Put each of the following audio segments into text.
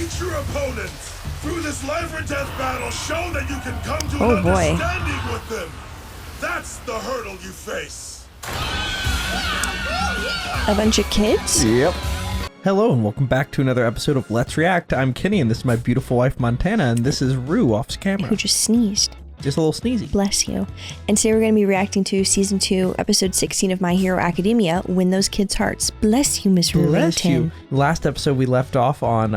Meet your opponents. Through this life or death battle, show that you can come to Oh, an boy. understanding with them. That's the hurdle you face. A bunch of kids? Yep. Hello and welcome back to another episode of Let's React. I'm Kenny and this is my beautiful wife Montana and this is Rue off camera. Who just sneezed. Just a little sneezy. Bless you. And today we're going to be reacting to Season 2, Episode 16 of My Hero Academia, Win Those Kids' Hearts. Bless you, Miss Bless Rue. you. Last episode we left off on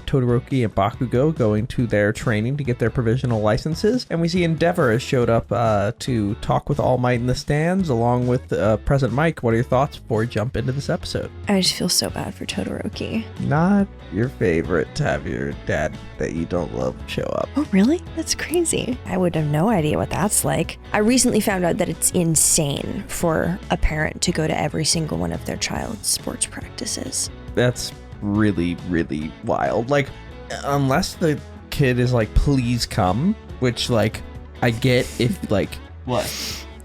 Todoroki and Bakugo going to their training to get their provisional licenses. And we see Endeavor has showed up to talk with All Might in the stands along with President Mike. What are your thoughts before we jump into this episode? I just feel so bad for Todoroki. Not your favorite to have your dad that you don't love show up. Oh, really? That's crazy. I would have no idea what that's like. I recently found out that it's insane for a parent to go to every single one of their child's sports practices. That's really, really wild. Like, unless the kid is like, please come, which, like, I get if, like, what?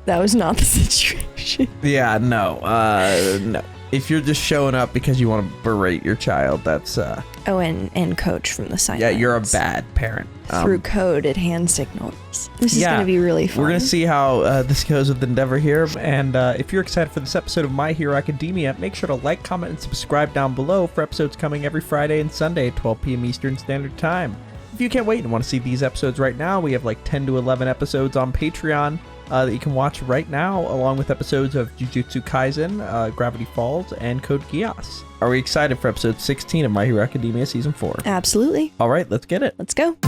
That was not the situation. Yeah, no. If you're just showing up because you want to berate your child, that's, Oh, and Coach from the side. yeah, you're a bad parent. Through code at hand signals. This is going to be really fun. We're going to see how this goes with Endeavor here. And if you're excited for this episode of My Hero Academia, make sure to like, comment, and subscribe down below for episodes coming every Friday and Sunday at 12 p.m. Eastern Standard Time. If you can't wait and want to see these episodes right now, we have like 10 to 11 episodes on Patreon that you can watch right now, along with episodes of Jujutsu Kaisen, Gravity Falls, and Code Geass. Are we excited for episode 16 of My Hero Academia Season 4? Absolutely. All right, let's get it. Let's go.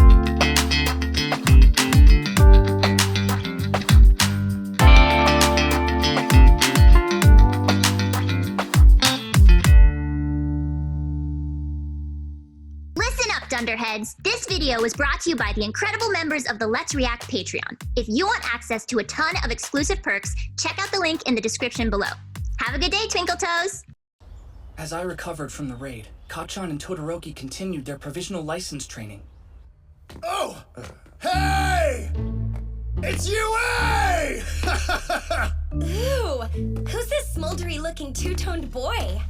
Dunderheads, this video was brought to you by the incredible members of the Let's React Patreon. If you want access to a ton of exclusive perks, check out the link in the description below. Have a good day, Twinkle Toes! As I recovered from the raid, Kacchan and Todoroki continued their provisional license training. Oh! Hey! It's UA! Ooh, who's this smoldery-looking two-toned boy?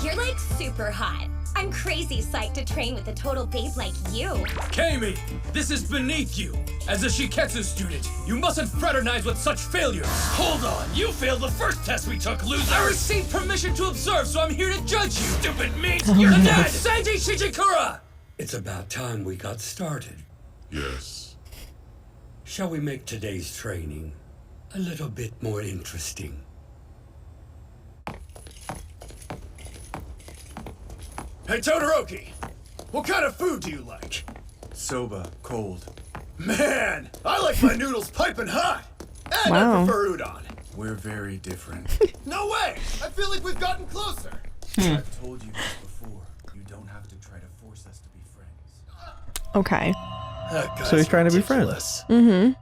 You're like super hot. I'm crazy psyched to train with a total babe like you. Kami, this is beneath you. As a Shiketsu student, you mustn't fraternize with such failures. Hold on, you failed the first test we took, loser. I received permission to observe, so I'm here to judge you. Stupid meat, you're dead. Seiji Shijikura! It's about time we got started. Yes. Shall we make today's training a little bit more interesting? Hey, Todoroki! What kind of food do you like? Soba, cold. Man, I like my noodles piping hot! And Wow. I prefer udon. We're very different. No way! I feel like we've gotten closer! I've told you this before. You don't have to try to force us to be friends. Okay. That guy's So he's trying to be ridiculous. Mm-hmm.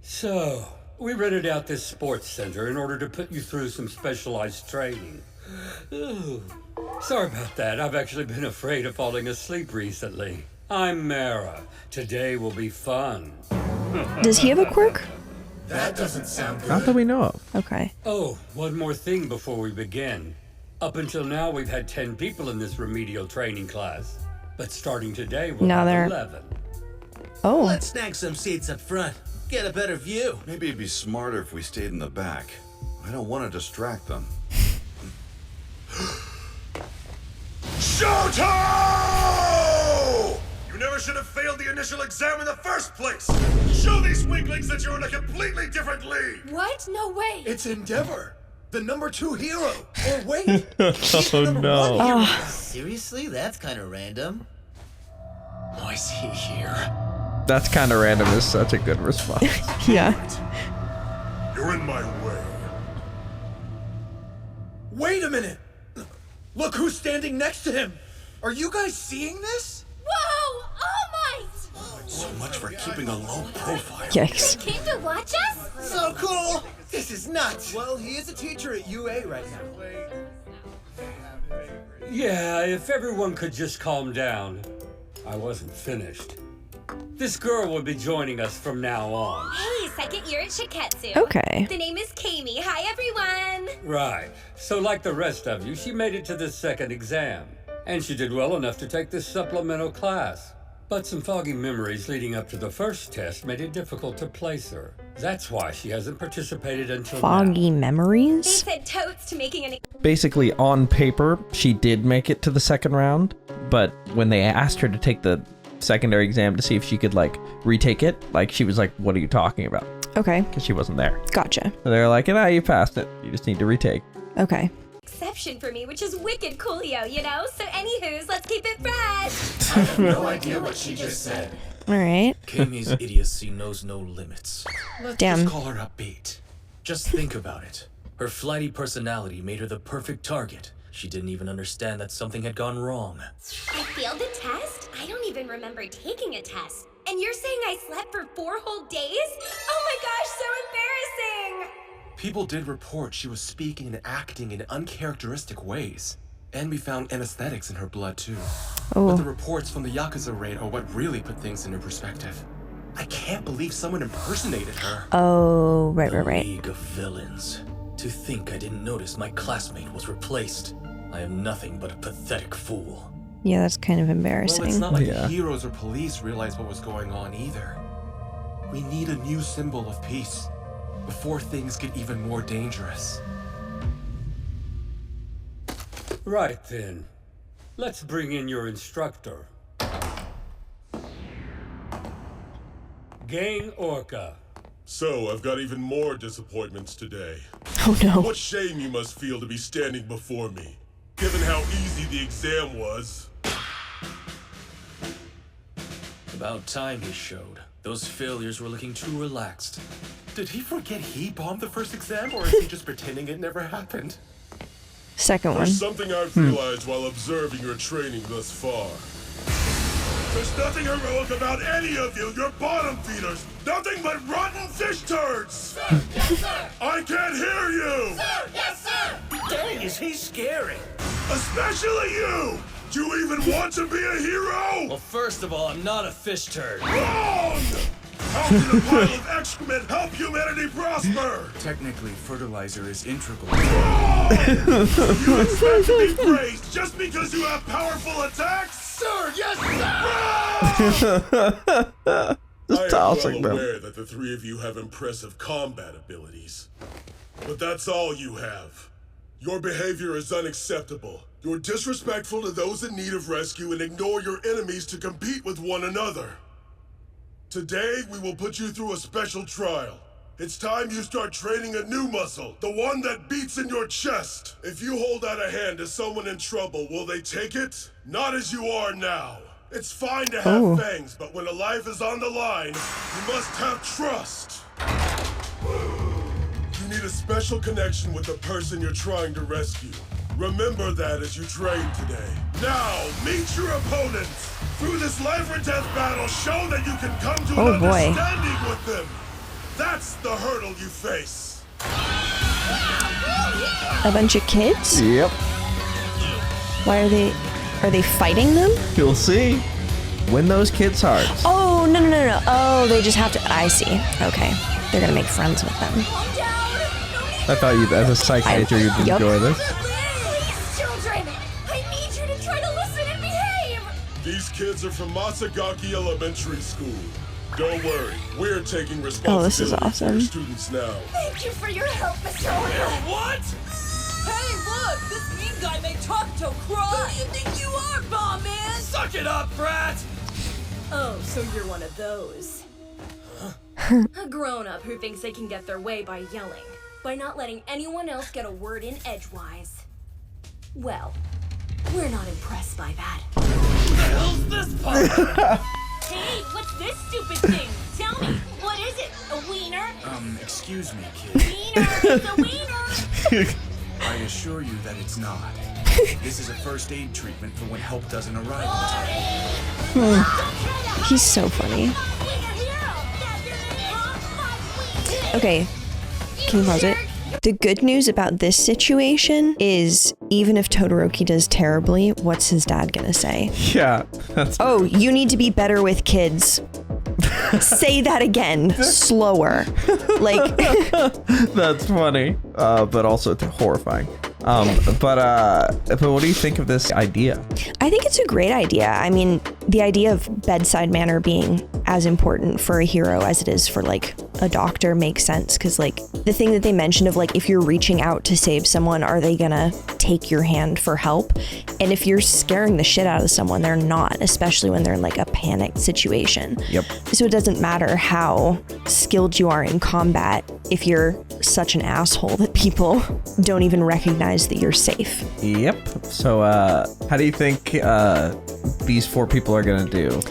So, we rented out this sports center in order to put you through some specialized training. Ooh. Sorry about that. I've actually been afraid of falling asleep recently. I'm Mara. Today will be fun. Does he have a quirk? That doesn't sound good. Not that we know of. Okay. Oh, one more thing before we begin. Up until now, we've had 10 people in this remedial training class. But starting today, we'll Now have they're- 11. Oh. Let's snag some seats up front. Get a better view. Maybe it'd be smarter if we stayed in the back. I don't want to distract them. Shoto! You never should have failed the initial exam in the first place! Show these weaklings that you're in a completely different league! What? No way. It's Endeavor, the #2 hero! Or wait, Oh no. Seriously? That's kind of random. Why is he here? That's kind of random is such a good response. Yeah. you're in my way. Wait a minute! Look who's standing next to him! Are you guys seeing this? Whoa! All Might! So much for keeping a low profile. Yikes. Came to watch us? So cool! This is nuts! Well, he is a teacher at UA right now. Yeah, if everyone could just calm down. I wasn't finished. This girl will be joining us from now on. Hey, second year at Shiketsu. Okay. The name is Kami. Hi, everyone. Right. So like the rest of you, she made it to the second exam. And she did well enough to take this supplemental class. But some foggy memories leading up to the first test made it difficult to place her. That's why she hasn't participated until Foggy now. They memories? said totes to making an Basically, on paper, she did make it to the second round, but when they asked her to take the secondary exam to see if she could, like, retake it, like, she was like, what are you talking about? Okay, Because she wasn't there. gotcha. So they're like, nah, you passed it. You just need to retake. Okay. exception for me, which is wicked coolio, you know? So anywho's, let's keep it fresh. I have no idea what she just said. All right. Kami's idiocy knows no limits. Let's Damn. just call her upbeat. Just think about it. Her flighty personality made her the perfect target. She didn't even understand that something had gone wrong. I failed a test? I don't even remember taking a test. And you're saying I slept for 4 whole days? Oh my gosh, so embarrassing! People did report she was speaking and acting in uncharacteristic ways. And we found anesthetics in her blood too. But the reports from the Yakuza raid are what really put things into perspective. I can't believe someone impersonated her. Oh, right. League of Villains. To think I didn't notice my classmate was replaced. I am nothing but a pathetic fool. Yeah, that's kind of embarrassing. Well, it's not like the heroes or police realized what was going on either. We need a new symbol of peace before things get even more dangerous. Right then. Let's bring in your instructor. Gang Orca. So, I've got even more disappointments today. Oh no. What shame you must feel to be standing before me, given how easy the exam was. About time he showed. Those failures were looking too relaxed. Did he forget he bombed the first exam, or is he just pretending it never happened? Second one. There's something I've realized while observing your training thus far. There's nothing heroic about any of you. You're bottom feeders. Nothing but rotten fish turds. Sir, yes, sir. I can't hear you. Sir, yes, sir. Dang, is he scary? Especially you. Do you even want to be a hero? Well, first of all, I'm not a fish turd. Wrong! How can a pile of excrement help humanity prosper? Technically, fertilizer is integral. Wrong! You expect to be praised just because you have powerful attacks? Sir, yes, sir. I am tossing well them. aware that the three of you have impressive combat abilities. But that's all you have. Your behavior is unacceptable. You're disrespectful to those in need of rescue and ignore your enemies to compete with one another. Today, we will put you through a special trial. It's time you start training a new muscle, the one that beats in your chest. If you hold out a hand to someone in trouble, will they take it? Not as you are now. It's fine to have fangs, but when a life is on the line, you must have trust. You need a special connection with the person you're trying to rescue. Remember that as you train today. Now, meet your opponents. Through this life or death battle, show that you can come to an understanding with them. That's the hurdle you face. A bunch of kids? Yep. Why are they fighting them? You'll see. Win those kids' hearts. Oh, no. Oh, they just have to, I see. Okay. They're gonna make friends with them. I thought you, as a psych major, you'd enjoy this. Please, children! I need you to try to listen and behave! These kids are from Masagaki Elementary School. Don't worry, we're taking responsibility this is awesome. for your students now. Thank you for your help, Mr. Orca! What? Hey, look! This mean guy made Takuto cry! Who do you think you are, bomb man? Suck it up, brat! Oh, so you're one of those. A grown-up who thinks they can get their way by yelling, by not letting anyone else get a word in edgewise. Well, we're not impressed by that. Who the hell's this part? Hey, what's this stupid thing? Tell me, what is it? A wiener? Excuse me, kid. Wiener! It's a wiener! I assure you that it's not. This is a first aid treatment for when help doesn't arrive in time. He's so funny. Okay, can you pause it? The good news about this situation is even if Todoroki does terribly, what's his dad gonna say? Yeah. That's Oh, you need to be better with kids. Say that again, slower. Like, that's funny, but also horrifying. But what do you think of this idea? I think it's a great idea. I mean, the idea of bedside manner being as important for a hero as it is for like a doctor makes sense, because like the thing that they mentioned of like if you're reaching out to save someone, are they gonna take your hand for help? And if you're scaring the shit out of someone, they're not, especially when they're in like a panicked situation. Yep. So it doesn't matter how skilled you are in combat if you're such an asshole that people don't even recognize that you're safe. Yep. So how do you think these 4 people are gonna do?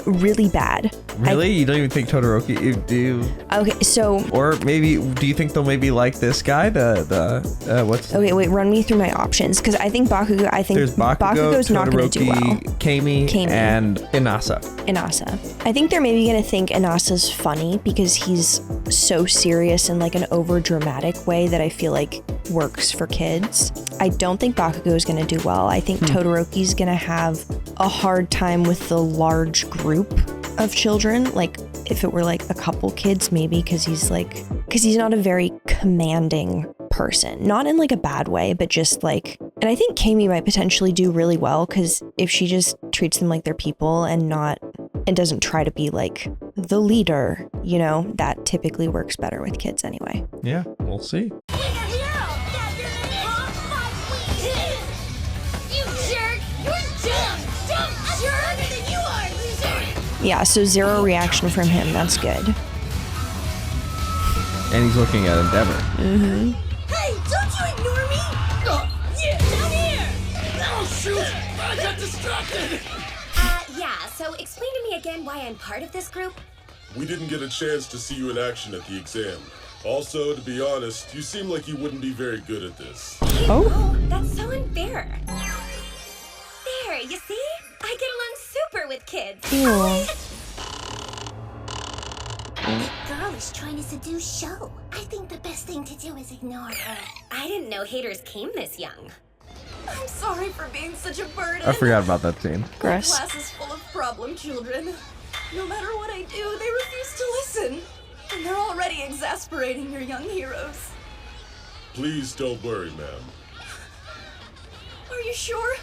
Really bad. Really? You don't even think Todoroki do? Okay, so... Or maybe, do you think they'll maybe like this guy? What's... Okay, wait, run me through my options, because I think Bakugo, There's Bakugo's not going to do well. Kami, and Inasa. I think they're maybe going to think Inasa's funny, because he's so serious in like an over-dramatic way that I feel like works for kids. I don't think Bakugo is going to do well. I think Todoroki's going to have a hard time with the large group of children, like if it were like a couple kids maybe, because he's not a very commanding person, not in like a bad way, but just like, and I think Kami might potentially do really well, because if she just treats them like they're people and doesn't try to be like the leader, you know, that typically works better with kids anyway. Yeah, we'll see. Yeah, so 0 reaction from him. That's good. And he's looking at Endeavor. Mm-hmm. Hey, don't you ignore me! Yeah, down here! Oh, shoot! I got distracted! Yeah, so explain to me again why I'm part of this group. We didn't get a chance to see you in action at the exam. Also, to be honest, you seem like you wouldn't be very good at this. Oh, that's so unfair. There, you see? I get along super with kids. Ew. That girl is trying to seduce Sho. I think the best thing to do is ignore her. I didn't know haters came this young. I'm sorry for being such a burden. I forgot about that scene. Gross. My class is full of problem children. No matter what I do, they refuse to listen. And they're already exasperating your young heroes. Please don't worry, ma'am. Are you sure?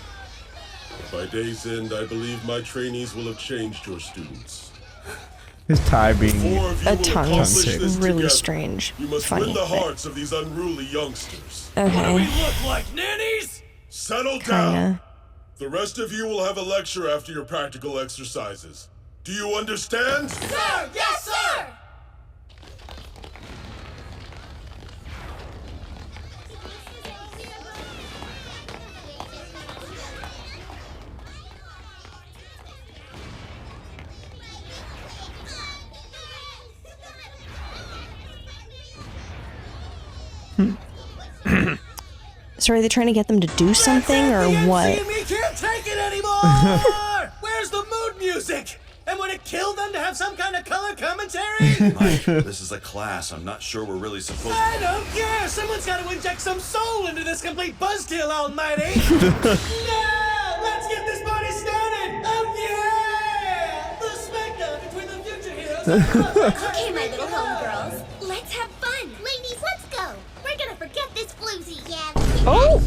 By day's end, I believe my trainees will have changed your students. His tie being A tongue is this really together. strange. You must Funny. win the hearts of these unruly youngsters. What do we Okay. look like, nannies? Settle Kinda. down. The rest of you will have a lecture after your practical exercises. Do you understand? Sir! Yes, sir! So are they trying to get them to do something or what? We can't take it anymore! Where's the mood music? And would it kill them to have some kind of color commentary? Mike, this is a class. I'm not sure we're really supposed to... I don't care! Someone's got to inject some soul into this complete buzzkill, almighty! Now, let's get this party started! Oh yeah! The smackdown between the future heroes and the Okay, my little homegirls, let's have fun. Ladies, let's go. We're gonna forget this floozy. Yeah. Oh!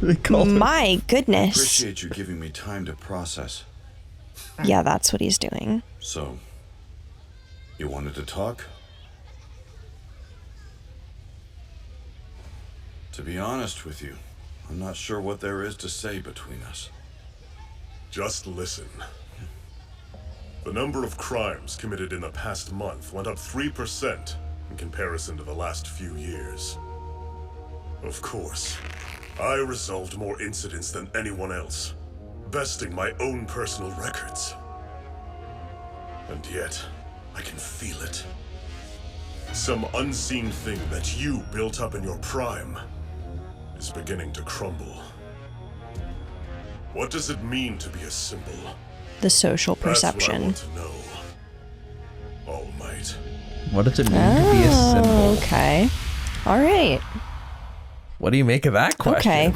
They called her. My goodness. Appreciate you giving me time to process. Yeah, that's what he's doing. So, you wanted to talk? To be honest with you, I'm not sure what there is to say between us. Just listen. The number of crimes committed in the past month went up 3% in comparison to the last few years. Of course, I resolved more incidents than anyone else, besting my own personal records. And yet, I can feel it. Some unseen thing that you built up in your prime is beginning to crumble. What does it mean to be a symbol? The social perception. That's what I want to know. All Might. What does it mean to be a symbol? Oh, okay. All right. What do you make of that question? Okay.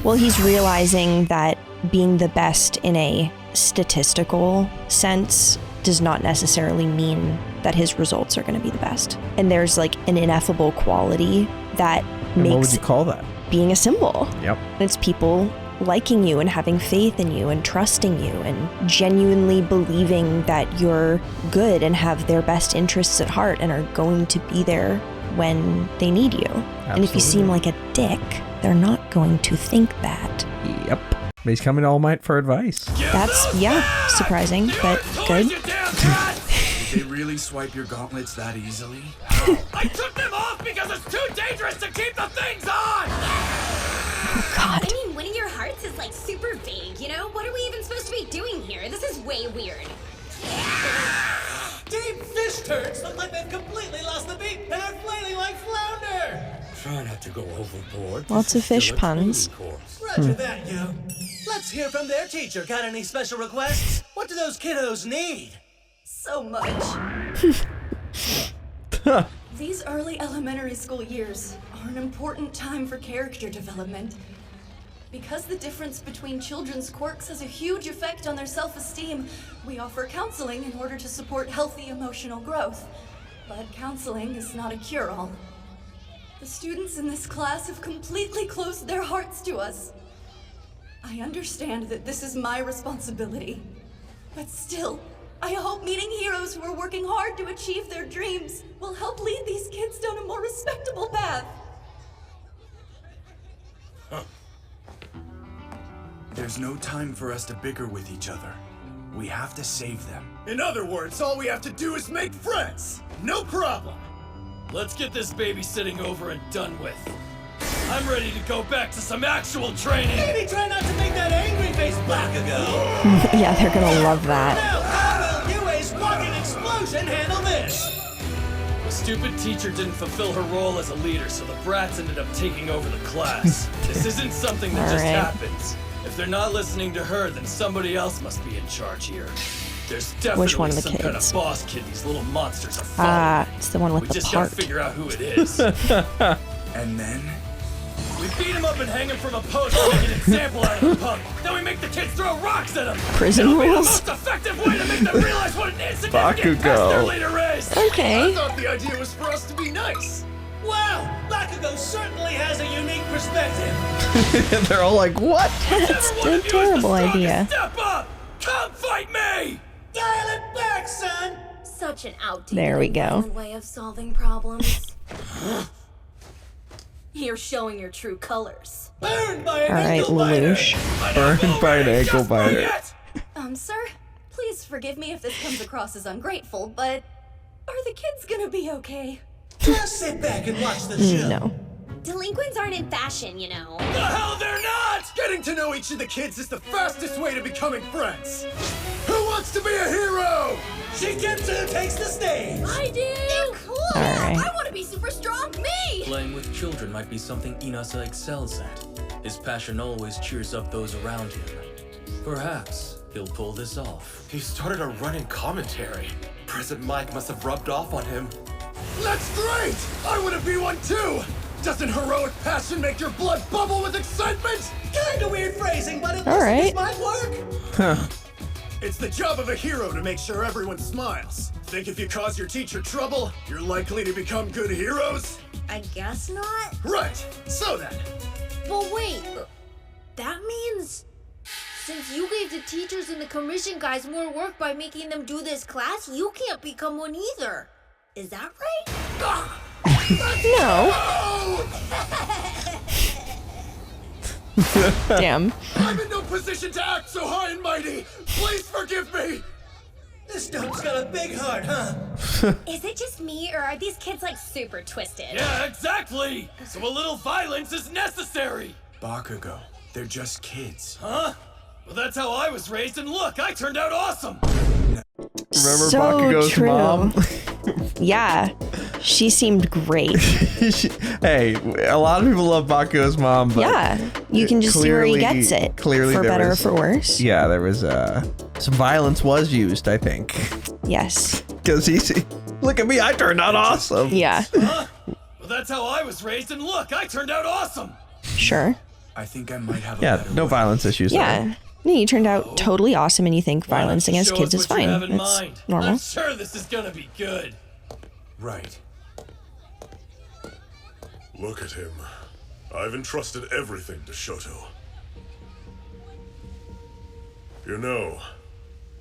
Well, he's realizing that being the best in a statistical sense does not necessarily mean that his results are going to be the best. And there's like an ineffable quality that And makes... what would you call that? being a symbol. Yep. It's people liking you and having faith in you and trusting you and genuinely believing that you're good and have their best interests at heart and are going to be there when they need you. Absolutely. And if you seem like a dick, they're not going to think that. Yep. But he's coming to All Might for advice. That's, yeah, surprising, but good. Did they really swipe your gauntlets that easily? I took them off because it's too dangerous to keep the things on! Oh, God. I mean, winning your hearts is like super vague, you know? What are we even supposed to be doing here? This is way weird. Deep fish turds look like they've completely lost the beat and are flailing like flounder. Try not to go overboard. Lots of fish puns. Roger that, yo. Let's hear from their teacher. Got any special requests? What do those kiddos need? So much. These early elementary school years are an important time for character development. Because the difference between children's quirks has a huge effect on their self-esteem, we offer counseling in order to support healthy emotional growth. But counseling is not a cure-all. The students in this class have completely closed their hearts to us. I understand that this is my responsibility, but still, I hope meeting heroes who are working hard to achieve their dreams will help lead these kids down a more respectable path. There's no time for us to bicker with each other. We have to save them. In other words, all we have to do is make friends. No problem. Let's get this babysitting over and done with. I'm ready to go back to some actual training. Maybe try not to make that angry face Bakugo. Yeah, they're gonna love that. Now, how will UA's walking explosion handle this? The stupid teacher didn't fulfill her role as a leader, so the brats ended up taking over the class. This isn't something that just happens. If they're not listening to her, then somebody else must be in charge here. There's definitely Which one of the some kids? kind of boss kid these little monsters are following. It's the one with We the just part. gotta figure out who it is. And then? We beat him up and hang him from a post to make an example out of the punk. Then we make the kids throw rocks at him. Prison It'll be the rules? most effective way to make them realize what an insignificant pest their Bakugo. leader is. Okay. I thought the idea was for us to be nice. Wow, Bakugo certainly has a unique perspective. They're all like, what? That's a terrible idea. Step up! Come fight me! Dial it back, son. Such an outdated There we go. way of solving problems. You're showing your true colors. Burned by an All right, ankle biter. Lelouch. Burned by an ankle biter. Sir, please forgive me if this comes across as ungrateful, but are the kids gonna be okay? Just sit back and watch the show. No. Delinquents aren't in fashion, you know. The hell they're not! Getting to know each of the kids is the fastest way to becoming friends. Who wants to be a hero? Shiketsu takes the stage. I do! Cool! All right. I want to be super strong! Me! Playing with children might be something Inasa excels at. His passion always cheers up those around him. Perhaps he'll pull this off. He started a running commentary. President Mike must have rubbed off on him. That's great! I want to be one too! Doesn't heroic passion make your blood bubble with excitement? Kinda weird phrasing, but it All looks right. like this might work. It's the job of a hero to make sure everyone smiles. Think if you cause your teacher trouble, you're likely to become good heroes? I guess not. Right, so then. But wait, that means since you gave the teachers and the commission guys more work by making them do this class, you can't become one either. Is that right? No. Damn. I'm in no position to act so high and mighty. Please forgive me. This dope's got a big heart, huh? Is it just me, or are these kids like super twisted? Yeah, exactly. So a little violence is necessary. Bakugo, they're just kids. Huh? Well, that's how I was raised, and look, I turned out awesome. Remember So Bakugo's true. mom? Yeah. She seemed great. Hey, a lot of people love Bakugo's mom, but Yeah. You can just see where he gets it. Clearly, for there better was, or for worse. Yeah, there was some violence was used, I think. Yes. Because look at me, I turned out awesome. Yeah. Huh? Well, that's how I was raised, and look, I turned out awesome. Sure. I think I might have a Yeah, better no way. violence issues. Yeah. No, you turned out totally awesome, and you think Why don't violence you against show kids us is what you fine. have in It's mind? normal. I'm sure this is gonna be good. Right. Look at him. I've entrusted everything to Shoto. You know,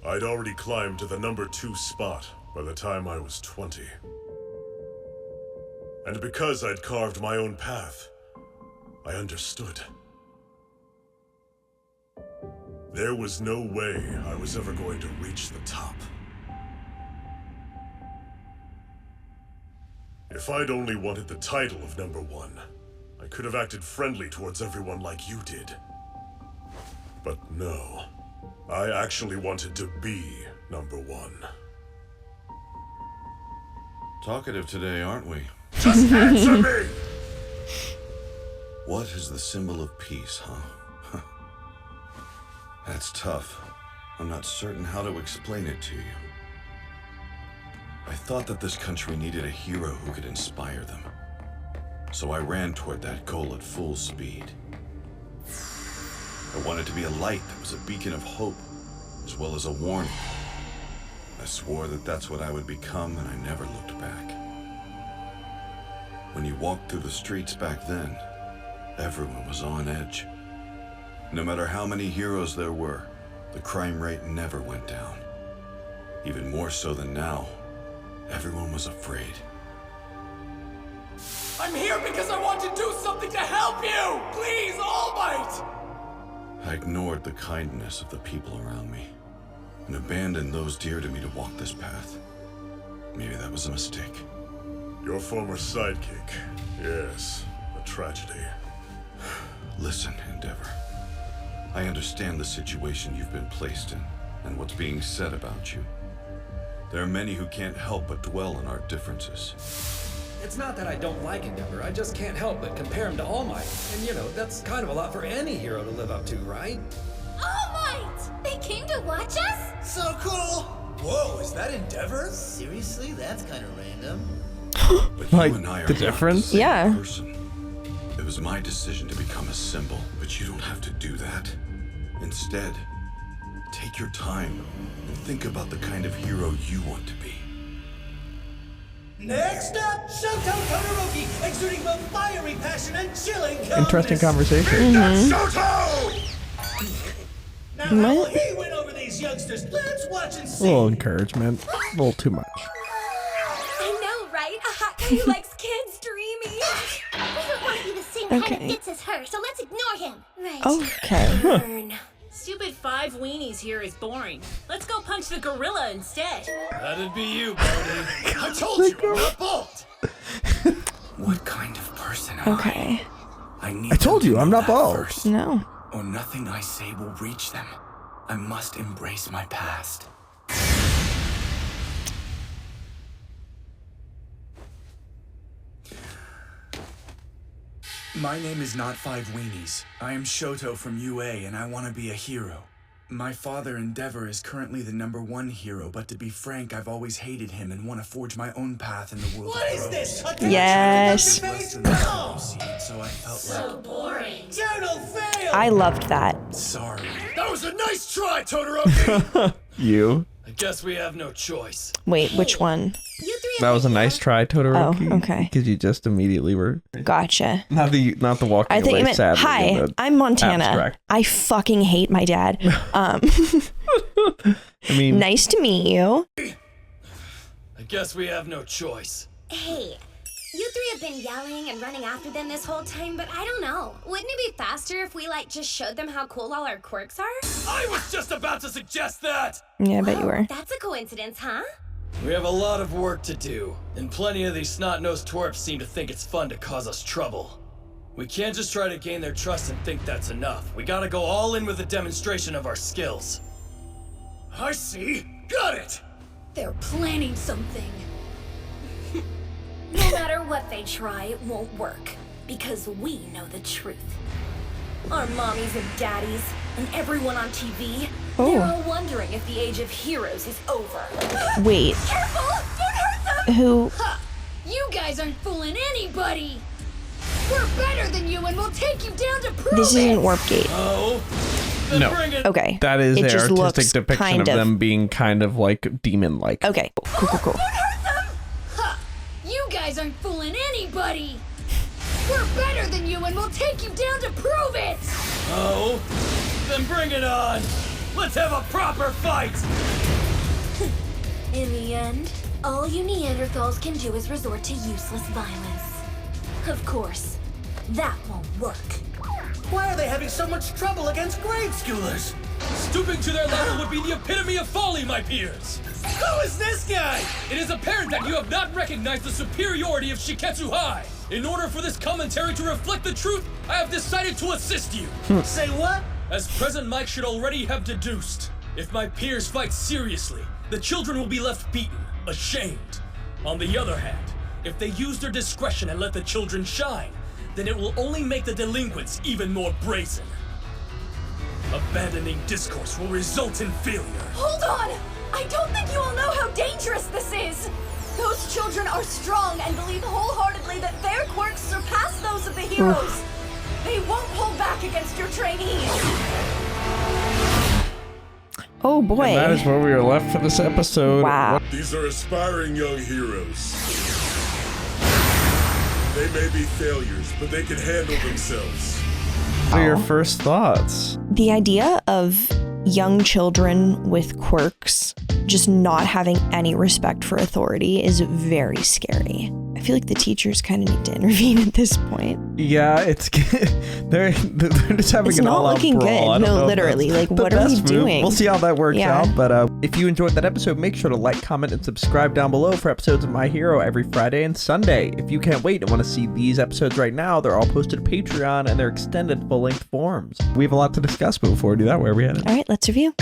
I'd already climbed to the number 2 spot by the time I was 20. And because I'd carved my own path, I understood. There was no way I was ever going to reach the top. If I'd only wanted the title of number 1, I could have acted friendly towards everyone like you did. But no, I actually wanted to be number 1. Talkative today, aren't we? Just answer me! What is the symbol of peace, huh? That's tough. I'm not certain how to explain it to you. I thought that this country needed a hero who could inspire them. So I ran toward that goal at full speed. I wanted to be a light that was a beacon of hope, as well as a warning. I swore that that's what I would become, and I never looked back. When you walked through the streets back then, everyone was on edge. No matter how many heroes there were, the crime rate never went down. Even more so than now, everyone was afraid. I'm here because I want to do something to help you! Please, All Might! I ignored the kindness of the people around me and abandoned those dear to me to walk this path. Maybe that was a mistake. Your former sidekick. Yes, a tragedy. Listen, Endeavor. I understand the situation you've been placed in and what's being said about you. There are many who can't help but dwell on our differences. It's not that I don't like Endeavor, I just can't help but compare him to All Might. And you know, that's kind of a lot for any hero to live up to, right? All Might! They came to watch us? So cool! Whoa, is that Endeavor? Seriously? That's kind of random. But Like, you and I are the not difference? same Yeah. person. It was my decision to become a symbol, but you don't have to do that. Instead, take your time and think about the kind of hero you want to be. Next up, Shoto Todoroki, exuding both fiery passion and chilling calmness. Interesting conversation. Shoto! Now, how will he win over these youngsters? Let's watch and A see. little encouragement. A little too much. I know, right? A hot guy who likes kids, dreamy. We don't want to be the same kind Okay. of fits as her, so let's ignore him. Right. Okay. Burn. Stupid 5 weenies here is boring. Let's go punch the gorilla instead. That'd be you, Brody. I told you, I'm not bald. What kind of person am Okay. I need I told them to you, I'm know not that bald. first, No. or nothing I say will reach them. I must embrace my past. My name is not 5 Weenies. I am Shoto from UA, and I want to be a hero. My father, Endeavor, is currently the number 1 hero, but to be frank, I've always hated him and want to forge my own path in the world What of is pros. this? Yes. No. So I felt So boring. Total fail. I loved that. like, sorry. That was a nice try, Todoroki! You? I guess we have no choice. Wait, which one? You three That was a nice try, Todoroki. Oh, okay. Because you just immediately were Gotcha. not the walking I think away you meant, sadly, hi, the I'm Montana. abstract. I fucking hate my dad. I mean, Nice to meet you. I guess we have no choice. Hey, you three have been yelling and running after them this whole time, but I don't know. Wouldn't it be faster if we, just showed them how cool all our quirks are? I was just about to suggest that! Yeah, I bet you were. That's a coincidence, huh? We have a lot of work to do, and plenty of these snot-nosed twerps seem to think it's fun to cause us trouble. We can't just try to gain their trust and think that's enough. We gotta go all in with a demonstration of our skills. I see! Got it! They're planning something. No matter what they try, it won't work. Because we know the truth. Our mommies and daddies, and everyone on TV, they're all wondering if the age of heroes is over. Wait. Careful! Don't hurt them! Who? Ha! You guys aren't fooling anybody! We're better than you and we'll take you down to prove This it! isn't Warpgate. Oh? No. Okay. That is It an just looks artistic depiction kind of them being kind of like demon-like. Okay. Cool. Ha! You guys aren't fooling anybody! We're better than you and we'll take you down to prove it! Oh? Then bring it on! Let's have a proper fight! In the end, all you Neanderthals can do is resort to useless violence. Of course, that won't work. Why are they having so much trouble against grade schoolers? Stooping to their level would be the epitome of folly, my peers! Who is this guy? It is apparent that you have not recognized the superiority of Shiketsu High. In order for this commentary to reflect the truth, I have decided to assist you. Say what? As President Mike should already have deduced, if my peers fight seriously, the children will be left beaten, ashamed. On the other hand, if they use their discretion and let the children shine, then it will only make the delinquents even more brazen. Abandoning discourse will result in failure. Hold on! I don't think you all know how dangerous this is! Those children are strong and believe wholeheartedly that their quirks surpass those of the heroes. They won't hold back against your trainees. Oh boy. And that is where we are left for this episode. Wow. These are aspiring young heroes. They may be failures, but they can handle themselves. What are your first thoughts? The idea of young children with quirks just not having any respect for authority is very scary. I feel like the teachers kind of need to intervene at this point. Yeah, it's they're just having It's an not all-out looking brawl. good. No, literally. Like, what are we doing? We'll see how that works Yeah. out. But if you enjoyed that episode, make sure to like, comment, and subscribe down below for episodes of My Hero every Friday and Sunday. If you can't wait and want to see these episodes right now, they're all posted to Patreon and they're extended full-length forms. We have a lot to discuss, but before we do that, where are we headed? All right, let's review.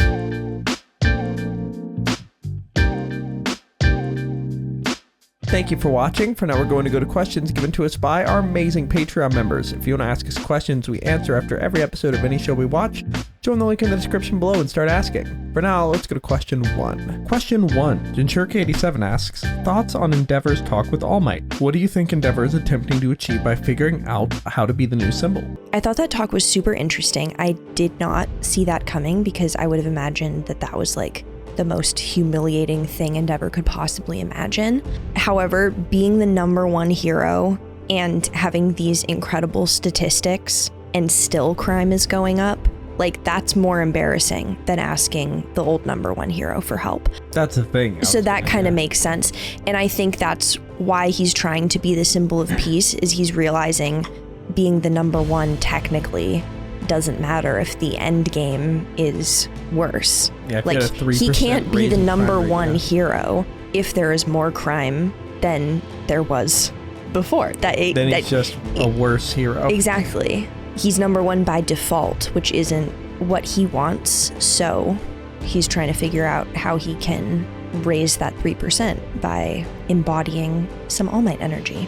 Thank you for watching. For now, we're going to go to questions given to us by our amazing Patreon members. If you want to ask us questions we answer after every episode of any show we watch, join the link in the description below and start asking. For now, let's go to question 1. Question 1. Jinchurka87 asks, thoughts on Endeavor's talk with All Might? What do you think Endeavor is attempting to achieve by figuring out how to be the new symbol? I thought that talk was super interesting. I did not see that coming because I would have imagined that that was like the most humiliating thing Endeavor could possibly imagine. However, being the #1 hero and having these incredible statistics and still crime is going up, like that's more embarrassing than asking the old #1 hero for help. That's the thing. So that kind of makes sense. And I think that's why he's trying to be the symbol of peace, is he's realizing being the #1 technically doesn't matter if the end game is worse. Yeah, if like you had a 3% he can't be the raise in crime rate, #1 yeah. hero if there is more crime than there was before. Then he's just a worse hero. Exactly. He's #1 by default, which isn't what he wants. So he's trying to figure out how he can raise that 3% by embodying some All Might energy.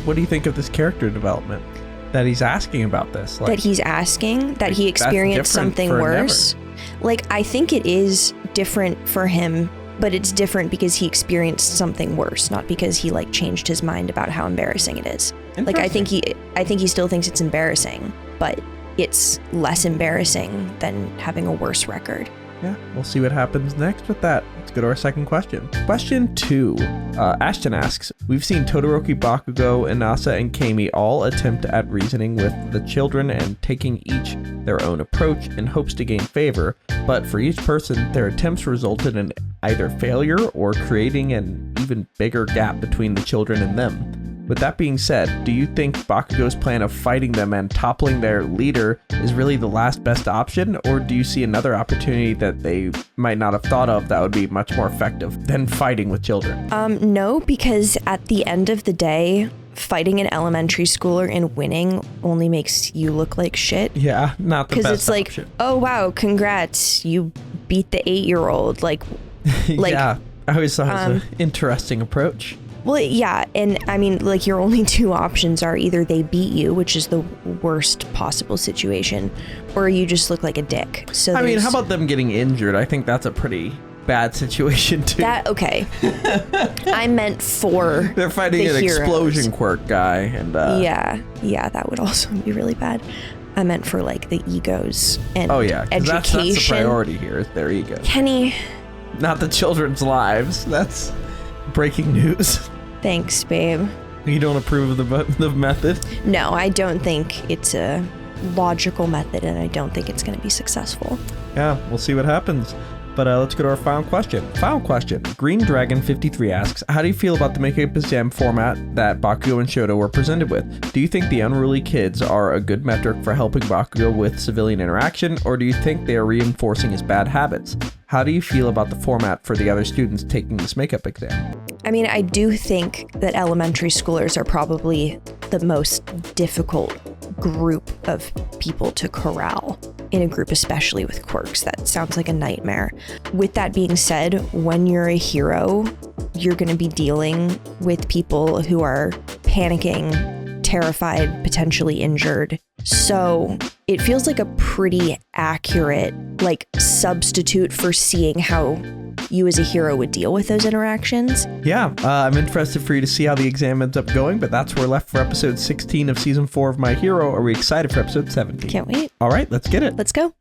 What do you think of this character development? That he's asking about this? That he's asking, that he that's experienced different something for worse. Like, I think it is different for him, but it's different because he experienced something worse, not because he like changed his mind about how embarrassing it is. Like, I think he still thinks it's embarrassing, but it's less embarrassing than having a worse record. Yeah, we'll see what happens next with that. Let's go to our second question. Question 2. Ashton asks, we've seen Todoroki, Bakugo, Inasa, and Kami all attempt at reasoning with the children and taking each their own approach in hopes to gain favor, but for each person, their attempts resulted in either failure or creating an even bigger gap between the children and them. With that being said, do you think Bakugo's plan of fighting them and toppling their leader is really the last best option, or do you see another opportunity that they might not have thought of that would be much more effective than fighting with children? No, because at the end of the day, fighting an elementary schooler and winning only makes you look like shit. Yeah, not the best Because it's like, option. oh wow, congrats, you beat the 8-year-old. Like yeah, I always thought it was an interesting approach. Well, yeah, and I mean, like, your only two options are either they beat you, which is the worst possible situation, or you just look like a dick. So I mean, how about them getting injured? I think that's a pretty bad situation too. Okay. I meant for they're fighting the an heroes. explosion quirk guy, and yeah, that would also be really bad. I meant for like the egos and education. That's the priority here, is their ego. Kenny, not the children's lives. That's breaking news. thanks, babe. You don't approve of the method? No, I don't think it's a logical method, and I don't think it's going to be successful. Yeah, we'll see what happens. But let's go to our final question. Final question. Green Dragon 53 asks, how do you feel about the makeup exam format that Bakugo and Shoto were presented with? Do you think the unruly kids are a good metric for helping Bakugo with civilian interaction, or do you think they are reinforcing his bad habits? How do you feel about the format for the other students taking this makeup exam? I mean, I do think that elementary schoolers are probably the most difficult group of people to corral in a group, especially with quirks. That sounds like a nightmare. With that being said, when you're a hero, you're going to be dealing with people who are panicking, terrified, potentially injured. So it feels like a pretty accurate, substitute for seeing how you as a hero would deal with those interactions. Yeah, I'm interested for you to see how the exam ends up going, but that's where we're left for episode 16 of season 4 of My Hero. Are we excited for episode 17? Can't wait. All right, let's get it. Let's go.